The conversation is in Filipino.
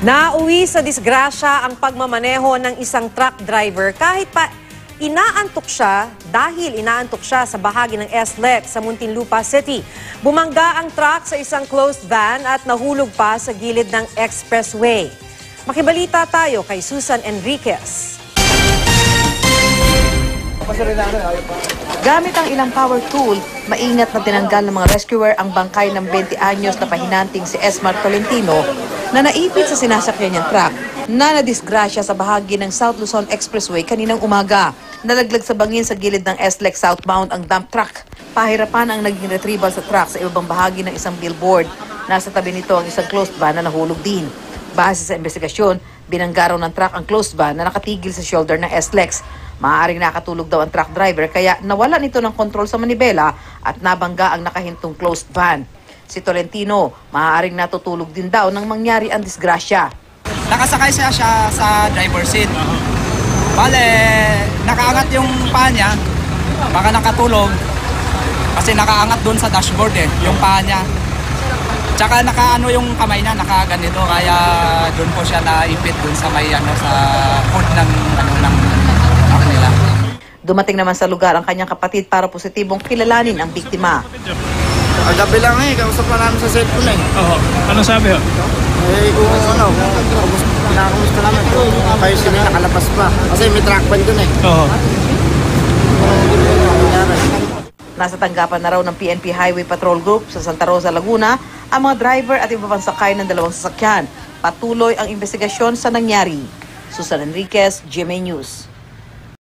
Nauwi sa disgrasya ang pagmamaneho ng isang truck driver kahit pa inaantok siya sa bahagi ng SLEX sa Muntinlupa City. Bumangga ang truck sa isang closed van at nahulog pa sa gilid ng expressway. Makibalita tayo kay Susan Enriquez. Gamit ang ilang power tool, maingat na tinanggal ng mga rescuer ang bangkay ng 20 anyos na pahinanting si Esmar Tolentino na naipit sa sinasakyan niyang truck na nadisgrasya sa bahagi ng South Luzon Expressway kaninang umaga. Nalaglag sa bangin sa gilid ng SLEX southbound ang dump truck. Pahirapan ang naging retrieval sa truck sa ibang bahagi ng isang billboard. Nasa tabi nito ang isang closed van na nahulog din. Base sa investigasyon, binanggaraw ng truck ang closed van na nakatigil sa shoulder ng SLEX. Maaaring nakatulog daw ang truck driver kaya nawala nito ng kontrol sa manibela at nabangga ang nakahintong closed van. Si Tolentino, maaaring natutulog din daw nang mangyari ang disgrasya. Nakasakay siya sa driver seat. Bale, nakaangat yung paa niya, baka nakatulog kasi nakaangat doon sa dashboard yung paa niya. Tsaka nakaano yung kamay niya, nakaganito kaya doon po siya naipit doon sa may sa hood ng nila. Dumating naman sa lugar ang kanyang kapatid para positibong kilalanin ang biktima. Agabi lang kausap na namin sa cellphone Oo. Anong sabi ho? kung nakakamusta namin. Kayo sila nakalabas pa. Kasi may truck ban dun Oo. Nasa tanggapan na raw ng PNP Highway Patrol Group sa Santa Rosa, Laguna ang mga driver at iba pang sakay ng dalawang sasakyan. Patuloy ang investigasyon sa nangyari. Susan Enriquez, GMA News.